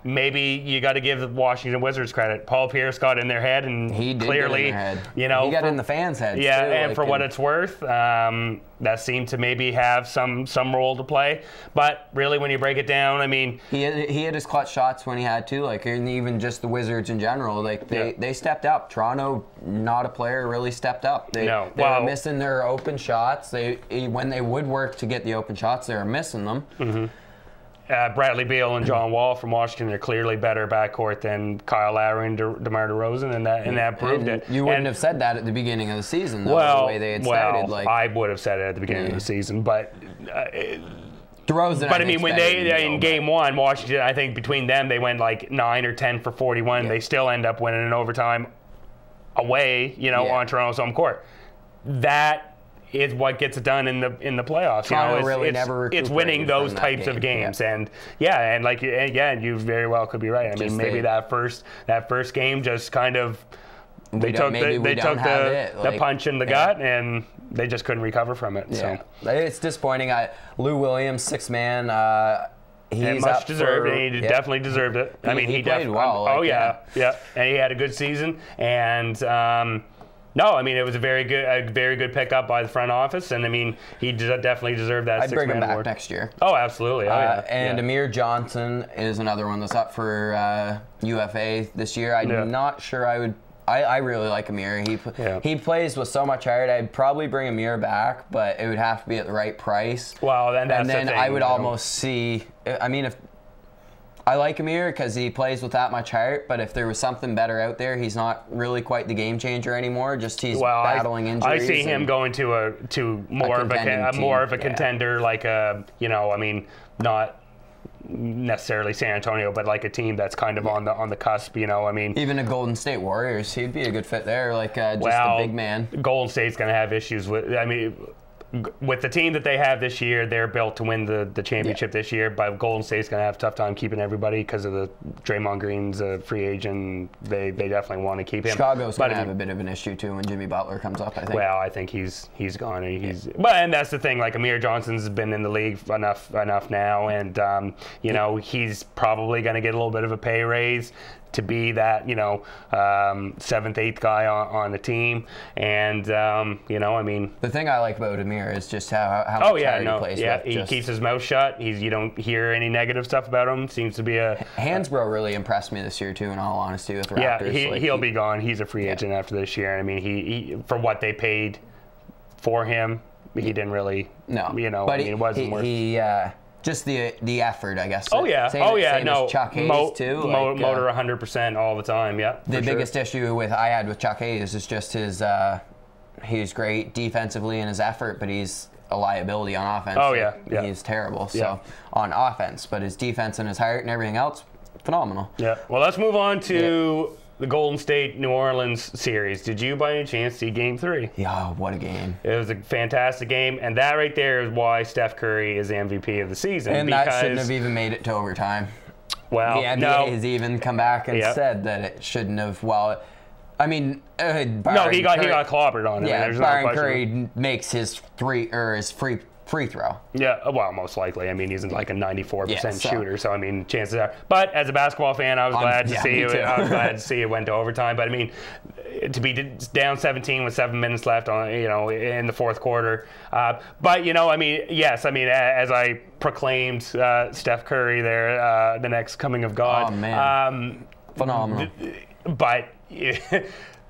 maybe you got to give the Washington Wizards credit. Paul Pierce got in their head, and he did clearly, get in their head. You know, he got in the fans' heads too. And for what it's worth, that seemed to maybe have some role to play. But really, when you break it down, I mean, he had his clutch shots when he had to, like, and even just the Wizards in general, like they stepped up. Toronto, not a player, really stepped up. They were missing their open shots. When they would work to get the open shots, they were missing them. Bradley Beal and John Wall from Washington are clearly better backcourt than Kyle Lowry and DeMar DeRozan, and that proved it. You wouldn't have said that at the beginning of the season, though, the way they had started. Like, I would have said it at the beginning of the season, but DeRozan. But I mean, when in Game 1, Washington, I think between them they went like 9 or 10 for 41. They still end up winning in overtime away, on Toronto's home court. That is what gets it done in the playoffs. Toronto it's winning those types of games, and you very well could be right. I mean, maybe that first game just kind of they took the punch in the gut, and they just couldn't recover from it. So it's disappointing. Lou Williams, 6th man. He's much deserved, and he definitely deserved it. I mean, he played well. And he had a good season, and. No, I mean, it was a very good pickup by the front office, and I mean, he definitely deserved that 6-man award. I'd bring him back next year. Oh, absolutely. And Amir Johnson is another one that's up for UFA this year. I'm not sure I would. I really like Amir. He plays with so much heart. I'd probably bring Amir back, but it would have to be at the right price. Well, then that's the thing. I would almost see. I mean, if. I like Amir because he plays with that much heart, but if there was something better out there, he's not really quite the game changer anymore. Just he's battling injuries. I see him going to more of a contender, like not necessarily San Antonio, but like a team that's kind of on the cusp. I mean, even a Golden State Warriors, he'd be a good fit there, like just a big man. Golden State's going to have issues with. I mean. With the team that they have this year, they're built to win the championship this year. But Golden State's going to have a tough time keeping everybody because of the Draymond Green's a free agent. They definitely want to keep him. Chicago's going to have a bit of an issue too when Jimmy Butler comes up, I think. Well, I think he's gone. And that's the thing. Like Amir Johnson's been in the league enough now, and he's probably going to get a little bit of a pay raise to be that 7th, 8th guy on the team, and I mean, the thing I like about Amir is just how much he plays with. He keeps his mouth shut. You don't hear any negative stuff about him. Seems to be Hansbrough really impressed me this year too. In all honesty, with the Raptors. He'll be gone. He's a free agent after this year. I mean, he for what they paid for him, he didn't really. No, but it wasn't worth. Just the effort, I guess. Same as Chuck Hayes too. Motor 100% all the time. Yeah. The biggest issue I had with Chuck Hayes is just his. He's great defensively in his effort, but he's a liability on offense. He's terrible. So on offense, but his defense and his heart and everything else, phenomenal. Yeah. Well, let's move on to the Golden State New Orleans series. Did you by any chance see Game 3? Yeah, what a game. It was a fantastic game, and that right there is why Steph Curry is the MVP of the season. And that shouldn't have even made it to overtime. Well, the NBA has even come back and said that it shouldn't have. Well, I mean, he got clobbered on it. Yeah, Byron Curry makes his free throw. Yeah, well, most likely. I mean, he's like a 94% shooter, so I mean, chances are. But as a basketball fan, I was glad to see it. I was glad to see it went to overtime. But I mean, to be down 17 with 7 minutes left on, in the fourth quarter. But I mean, yes, I mean, as I proclaimed Steph Curry there, the next coming of God. Oh man, phenomenal. But.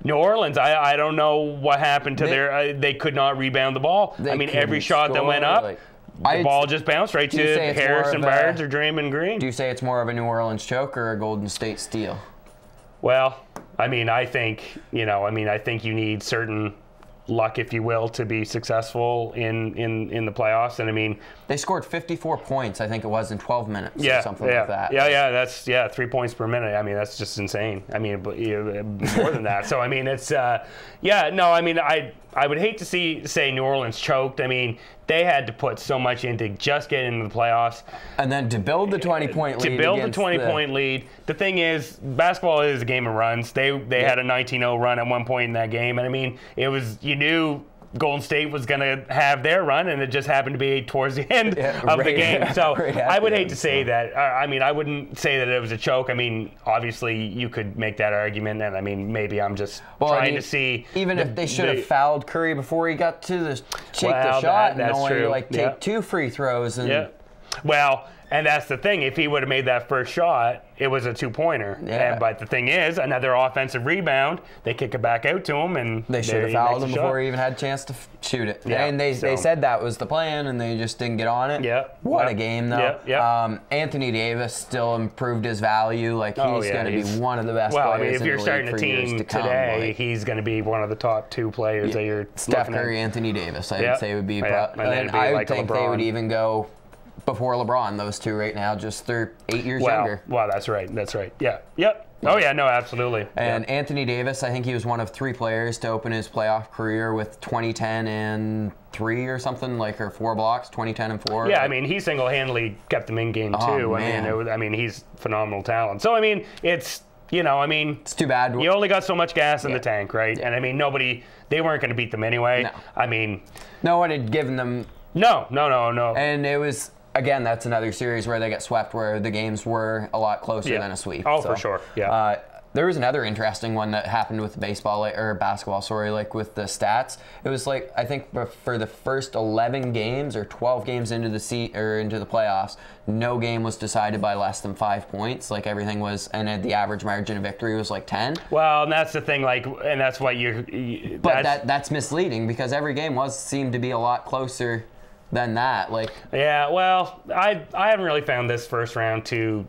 New Orleans, I don't know what happened to they could not rebound the ball. I mean, every shot that went up, the ball just bounced right to Harrison Barnes or Draymond Green. Do you say it's more of a New Orleans choke or a Golden State steal? Well, I mean, I think, I think you need certain luck, if you will, to be successful in the playoffs. And I mean, they scored 54 points, I think it was, in 12 minutes or something like that. That's 3 points per minute. I mean, that's just insane. I mean, but more than that. So I mean, it's I mean, I would hate to say New Orleans choked. I mean, they had to put so much into just getting into the playoffs. And then to build the 20-point lead. To build the 20-point lead. The thing is, basketball is a game of runs. They had a 19-0 run at one point in that game. And I mean, you knew Golden State was going to have their run, and it just happened to be towards the end of the game. So I would hate to say that. I mean, I wouldn't say that it was a choke. I mean, obviously, you could make that argument, and I mean, maybe I'm just trying to see. Even if they should have fouled Curry before he got to the shot, that's true. Take 2 free throws. And well, and that's the thing. If he would have made that first shot, it was a 2-pointer. But the thing is, another offensive rebound, they kick it back out to him, and they should have fouled him before he even had a chance to shoot it. Yeah, and they said that was the plan, and they just didn't get on it. Yeah. What a game, though. Yeah. Anthony Davis still improved his value. Like, he's going to be one of the best players I mean, if you're starting a team today, he's going to be one of the top 2 players that you're Steph Curry, Anthony Davis, I would say would be. And I would think they would even go before LeBron, those two right now, just they're 8 years younger. Well, that's right. That's right. Yeah. Yep. Oh, yeah, no, absolutely. And Anthony Davis, I think he was one of 3 players to open his playoff career with 2010 and 3 or something, or 4 blocks, 2010 and 4. Yeah, I mean, he single-handedly kept them in game 2. I mean, he's phenomenal talent. So, I mean, it's, it's too bad. You only got so much gas in the tank, right? And, I mean, they weren't going to beat them anyway. No. I mean. No one had given them. No. And it was. Again, that's another series where they get swept, where the games were a lot closer than a sweep. Oh, for sure. Yeah. There was another interesting one that happened with basketball, with the stats. It was I think for the first 11 games or 12 games into the playoffs, no game was decided by less than 5 points. Everything was, and the average margin of victory was 10. Well, and that's the thing, and that's what But that's misleading, because every game seemed to be a lot closer than that. Yeah, well, I haven't really found this first round too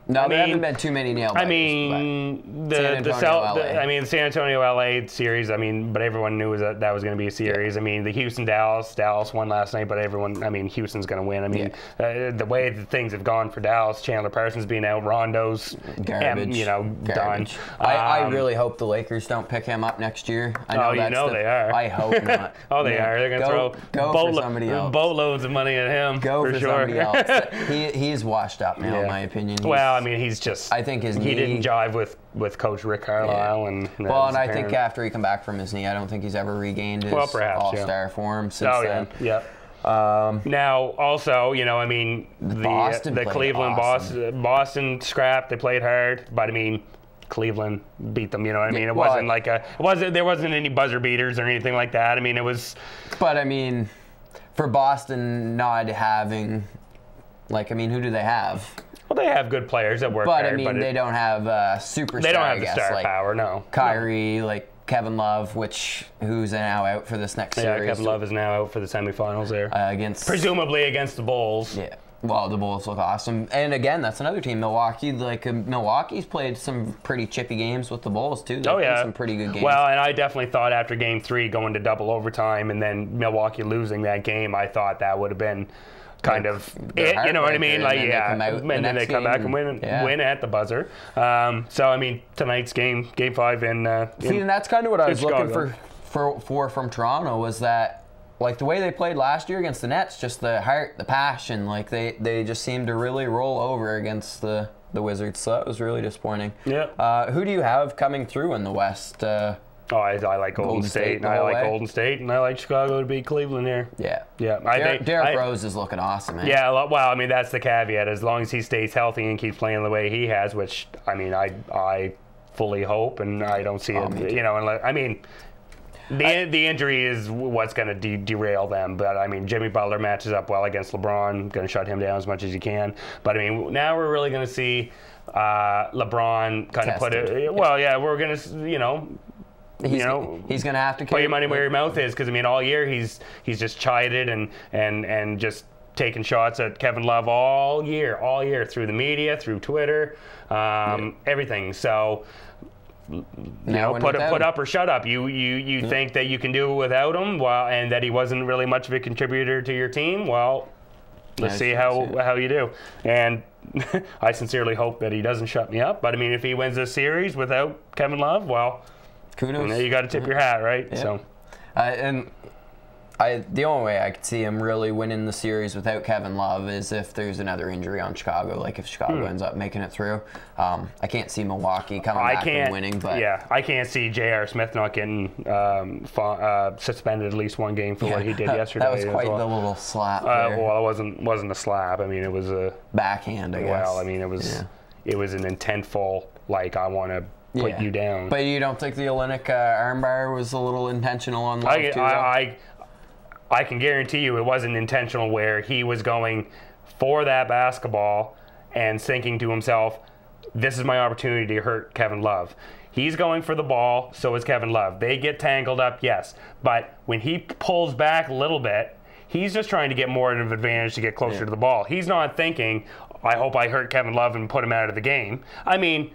no, there haven't been too many nail biters. I mean, the San Antonio LA series, but everyone knew that was going to be a series. I mean, the Houston Dallas won last night, but Houston's going to win. I mean, the way that things have gone for Dallas, Chandler Parsons being out, Rondo's garbage. Done. I really hope the Lakers don't pick him up next year. I know they are. I hope not. They are. They're going to throw somebody else. Boatloads of money at him. Go for sure. Somebody else. He's washed up now, in my opinion. He's just. I think his knee. He didn't jive with Coach Rick Carlisle, and I think after he come back from his knee, I don't think he's ever regained his all-star form since then. Yeah. Now, also, the Cleveland Boston scrap. They played hard, but Cleveland beat them. You know what I mean? It wasn't there wasn't any buzzer beaters or anything like that. It was. But for Boston not having, who do they have? Well, they have good players that work hard. But they don't have superstar. They don't have the star power. No. Kyrie, Kevin Love, who's now out for this next series. Yeah, Kevin Love is now out for the semifinals there. Presumably against the Bulls. Yeah. Well, the Bulls look awesome. And again, that's another team, Milwaukee. Milwaukee's played some pretty chippy games with the Bulls, too. They've played some pretty good games. Well, and I definitely thought after Game 3 going to double overtime and then Milwaukee losing that game, I thought that would have been kind of it, you know what I mean? Like, yeah, and then they come back and win at the buzzer. So I mean, tonight's game 5 in and that's kind of what I was looking for from Toronto, was that, like, the way they played last year against the Nets, just the heart, the passion, like they just seemed to really roll over against the Wizards. So that was really disappointing. Yeah. Who do you have coming through in the West? I like Golden State, and I like Golden State, and I like Chicago to beat Cleveland here. Yeah. Derrick Rose is looking awesome, man. Yeah, well, I mean, that's the caveat. As long as he stays healthy and keeps playing the way he has, which, I mean, I fully hope, and I don't see it, you know, I mean, the injury is what's going to derail them. But, I mean, Jimmy Butler matches up well against LeBron, going to shut him down as much as you can. But, I mean, now we're really going to see LeBron kind of put it, well, yeah, we're going to, you know, he's going to have to put your money where your mouth is, because I mean all year he's just chided and just taking shots at Kevin Love all year through the media, through Twitter, everything. So you know, put up or shut up. You think that you can do it without him, and that he wasn't really much of a contributor to your team. Well, let's see how you do. And I sincerely hope that he doesn't shut me up. But I mean, if he wins this series without Kevin Love, well, kudos. You got to tip your hat, right? Yeah. So, the only way I could see him really winning the series without Kevin Love is if there's another injury on Chicago, like if Chicago ends up making it through. I can't see Milwaukee coming back and winning, but yeah, I can't see J.R. Smith not getting suspended at least one game for what he did yesterday. That was quite the little slap. Well, it wasn't a slap. I mean, it was a backhand, I guess. Well, I mean, it was an intentful, like, I want to put you down. But you don't think the Olynyk armbar was a little intentional on Love too? I can guarantee you it wasn't intentional, where he was going for that basketball and thinking to himself, this is my opportunity to hurt Kevin Love. He's going for the ball, so is Kevin Love. They get tangled up, yes. But when he pulls back a little bit, he's just trying to get more of an advantage to get closer to the ball. He's not thinking, I hope I hurt Kevin Love and put him out of the game. I mean,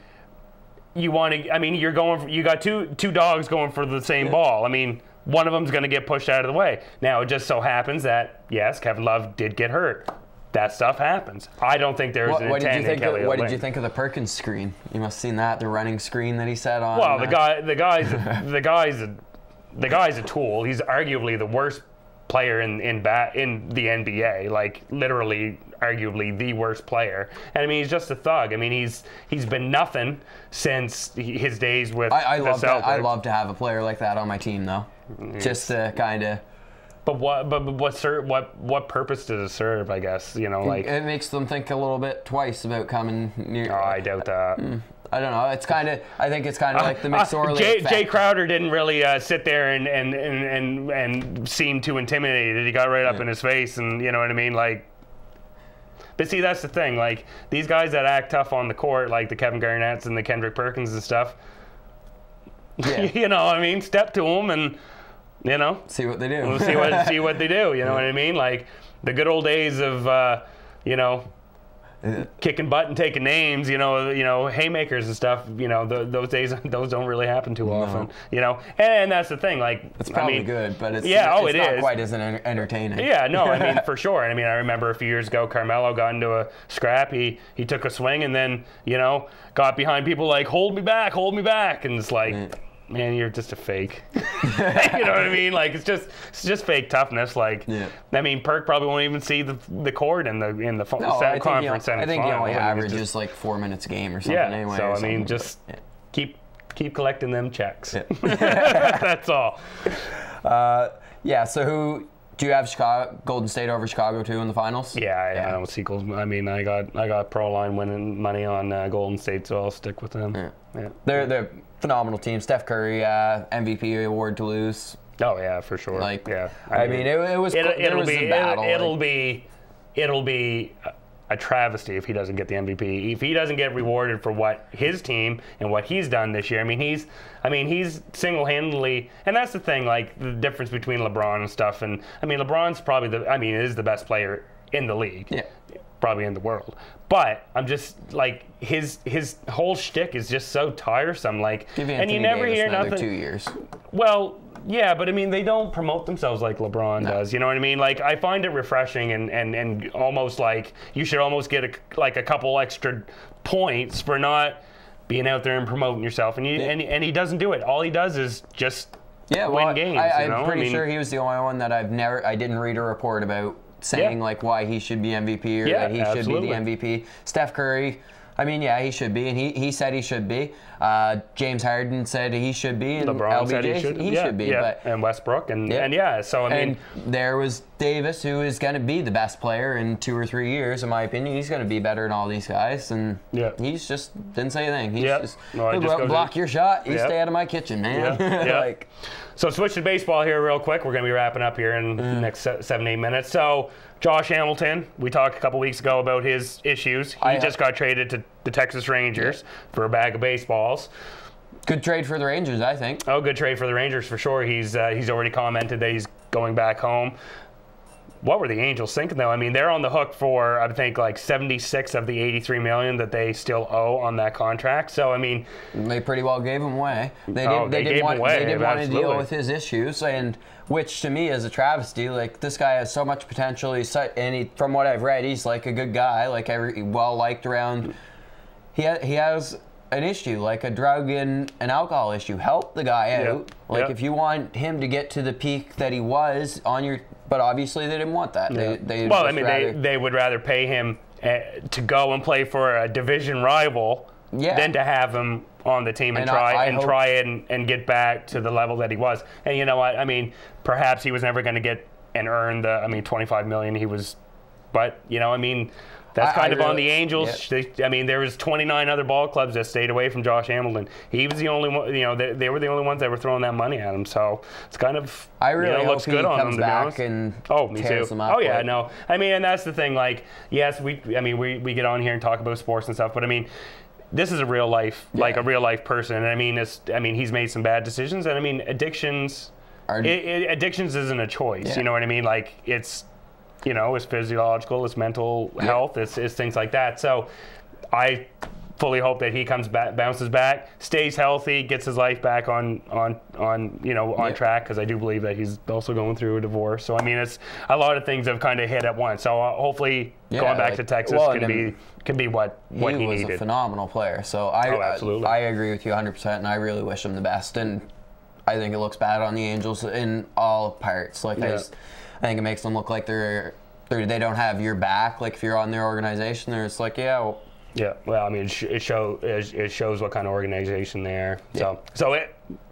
you got two dogs going for the same ball. I mean, one of them's going to get pushed out of the way. Now, it just so happens that, yes, Kevin Love did get hurt. That stuff happens. I don't think there's an intent in Kelly Olynyk. What did you think of the Perkins screen? You must have seen that, the running screen that he set on. Well, the guy's a tool. He's arguably the worst player in the NBA, like literally arguably the worst player. And I mean, he's just a thug. I mean, he's been nothing since his days with the Celtics. I love to have a player like that on my team, though. Just to kind of. But what purpose does it serve? I guess, you know, like it makes them think a little bit twice about coming near. Oh, I doubt that. I don't know. It's kind of. I think it's kind of like the McSorley effect. Jay Crowder didn't really sit there and seem too intimidated. He got right up in his face, and you know what I mean, like. But see, that's the thing. Like these guys that act tough on the court, like the Kevin Garnetts and the Kendrick Perkins and stuff. Yeah. You know what I mean? Step to them and. You know, see what they do. We'll see what they do. You know what I mean? Like the good old days of, you know, kicking butt and taking names. You know, haymakers and stuff. You know, those days, those don't really happen too often. You know, and that's the thing. Like, it's probably good, but it's it not is. Quite as entertaining. Yeah, no, I mean for sure. And I mean, I remember a few years ago, Carmelo got into a scrap. He took a swing and then got behind people like hold me back, and it's like. Man, you're just a fake. You know what I mean? Like it's just fake toughness. Like I mean, Perk probably won't even see the court in the conference. I think he only averages like 4 minutes a game or something. Yeah. Anyway, so I mean, just keep collecting them checks. Yeah. That's all. So who do you have? Golden State over Chicago too in the finals? Yeah, I don't see Golden. I mean, I got Proline winning money on Golden State, so I'll stick with them. Yeah. They're phenomenal team. Steph Curry, MVP award to lose. Oh yeah, for sure. Like, yeah. I mean, it'll be a travesty if he doesn't get the MVP. If he doesn't get rewarded for what his team and what he's done this year. I mean, he's single-handedly, and that's the thing. Like the difference between LeBron and stuff. And I mean, LeBron's probably is the best player in the league. Yeah. probably in the world. But I'm just like his whole shtick is just so tiresome. Like, and you never hear nothing. 2 years. Well, yeah, but I mean, they don't promote themselves like LeBron does. You know what I mean? Like, I find it refreshing and almost like you should almost get a couple extra points for not being out there and promoting yourself. And he doesn't do it. All he does is just win games. I'm pretty sure he was the only one that I didn't read a report about saying like why he should be MVP or that he should be the MVP. Steph Curry, I mean, yeah, he should be, and he said he should be. James Harden said he should be, and LeBron LBJ said he should be. Yeah. But, and Westbrook, so I mean, and there was Davis, who is going to be the best player in 2 or 3 years, in my opinion. He's going to be better than all these guys, and he's just didn't say anything. He's just block your shot. You stay out of my kitchen, man. Like. So switch to baseball here real quick. We're going to be wrapping up here in the next 7-8 minutes. So Josh Hamilton, we talked a couple weeks ago about his issues. He just got traded to the Texas Rangers for a bag of baseballs. Good trade for the Rangers, I think. Oh, good trade for the Rangers for sure. He's already commented that he's going back home. What were the Angels thinking, though? I mean, they're on the hook for, I think, like 76 of the $83 million that they still owe on that contract. So, I mean, they pretty well gave him away. They didn't want to deal with his issues, and which to me is a travesty. Like, this guy has so much potential. From what I've read, he's like a good guy, like well liked around. He has an issue, like a drug and an alcohol issue. Help the guy out. If you want him to get to the peak that he was on your. But obviously they didn't want that. They would rather pay him to go and play for a division rival than to have him on the team and try and get back to the level that he was. And you know what? I mean, perhaps he was never going to get and earn the $25 million he was. But you know, I mean. That's kind of on the Angels. Yeah. There was 29 other ball clubs that stayed away from Josh Hamilton. He was the only one. You know, they were the only ones that were throwing that money at him. So it's kind of looks good on him, to be honest. Me too. Oh yeah, no. I mean, and that's the thing. Like, yes, we get on here and talk about sports and stuff, but I mean, this is a real life, like a real life person. And I mean, he's made some bad decisions, and I mean, addictions isn't a choice. Yeah. You know what I mean? Like it's. You know, it's physiological, it's mental health, it's things like that. So I fully hope that he comes back, bounces back, stays healthy, gets his life back on track, because I do believe that he's also going through a divorce. So I mean, it's a lot of things have kind of hit at once. So hopefully going back to Texas can be what he needed. He was a phenomenal player. So absolutely. I agree with you 100%, and I really wish him the best. And I think it looks bad on the Angels in all parts. Like I think it makes them look like they don't have your back. Like if you're on their organization, they're just like, well, I mean, it shows what kind of organization they are. Yeah. So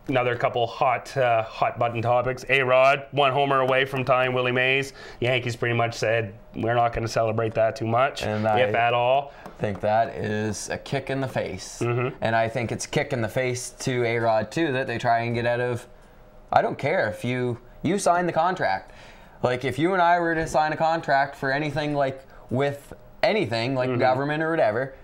another couple hot button topics. A-Rod, 1 homer away from tying Willie Mays. Yankees pretty much said we're not going to celebrate that too much, if at all. I think that is a kick in the face, and I think it's a kick in the face to A-Rod too that they try and get out of. I don't care if you sign the contract. Like, if you and I were to sign a contract for anything, like, with anything, like government or whatever,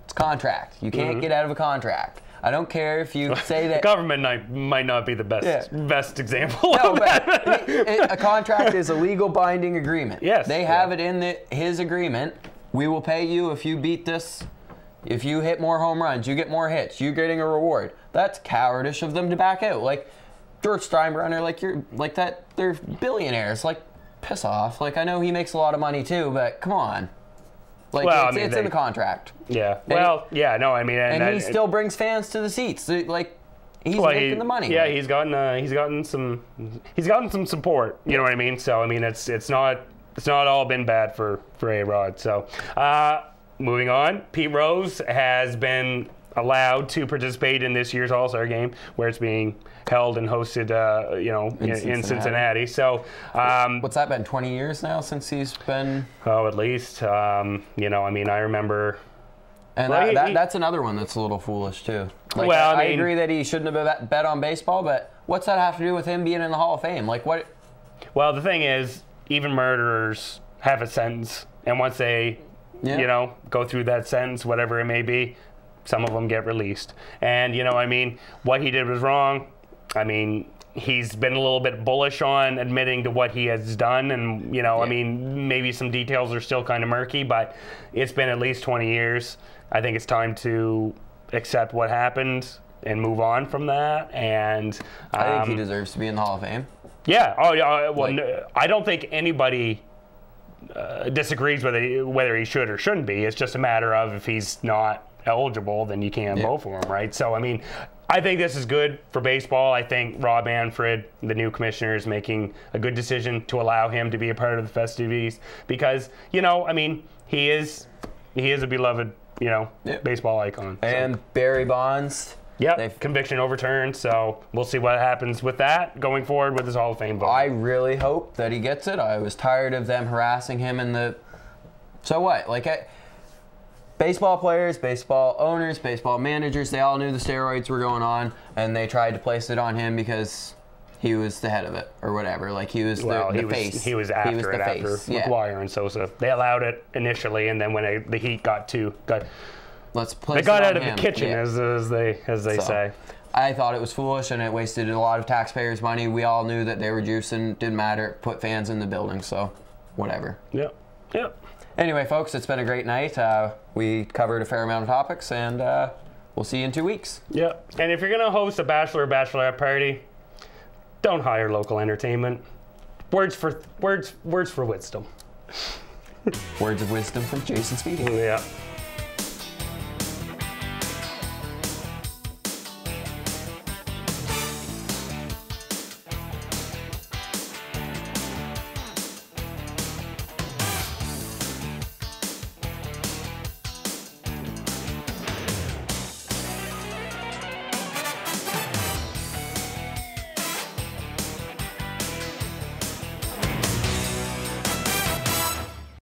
it's contract. You can't get out of a contract. I don't care if you say that... Government might not be the best example of that. A contract is a legal binding agreement. Yes. They have it in his agreement. We will pay you if you beat this. If you hit more home runs, you get more hits. You're getting a reward. That's cowardice of them to back out. Like... George Steinbrenner, they're billionaires. Like, piss off. Like, I know he makes a lot of money too, but come on. Like, it's in the contract. Yeah. And he still brings fans to the seats. Like, he's making the money. Yeah, he's gotten some support. You know what I mean? So I mean, it's not all been bad for A-Rod. So moving on, Pete Rose has been allowed to participate in this year's All-Star game, where it's being held and hosted, in Cincinnati. So, what's that been? 20 years now since he's been? Oh, at least. I remember. And that's another one that's a little foolish too. Like, I agree that he shouldn't have bet on baseball, but what's that have to do with him being in the Hall of Fame? Like what? Well, the thing is, even murderers have a sentence, and once they, go through that sentence, whatever it may be, some of them get released. And, what he did was wrong. I mean, he's been a little bit bullish on admitting to what he has done, and I mean, maybe some details are still kind of murky, but it's been at least 20 years. I think it's time to accept what happened and move on from that. And I think he deserves to be in the Hall of Fame. Yeah. Oh, yeah. Well, I don't think anybody disagrees whether he should or shouldn't be. It's just a matter of if he's not eligible, then you can't vote for him, right? So, I mean, I think this is good for baseball. I think Rob Manfred, the new commissioner, is making a good decision to allow him to be a part of the festivities because, I mean, he is a beloved, baseball icon. And Barry Bonds. Yep, conviction overturned, so we'll see what happens with that going forward with his Hall of Fame vote. I really hope that he gets it. I was tired of them harassing him in the... So what? Baseball players, baseball owners, baseball managers, they all knew the steroids were going on, and they tried to place it on him because he was the head of it, or whatever. He was the face. He was after McGuire and Sosa. They allowed it initially, and then when the heat got let's place they got it out on of him. the kitchen, as they say. I thought it was foolish, and it wasted a lot of taxpayers' money. We all knew that they were juicing. Didn't matter. Put fans in the building, so whatever. Yep. Anyway, folks, it's been a great night. We covered a fair amount of topics, and we'll see you in 2 weeks. Yep. And if you're going to host a bachelor or bachelorette party, don't hire local entertainment. Words for wisdom. Words of wisdom from Jason Speedy. Yeah.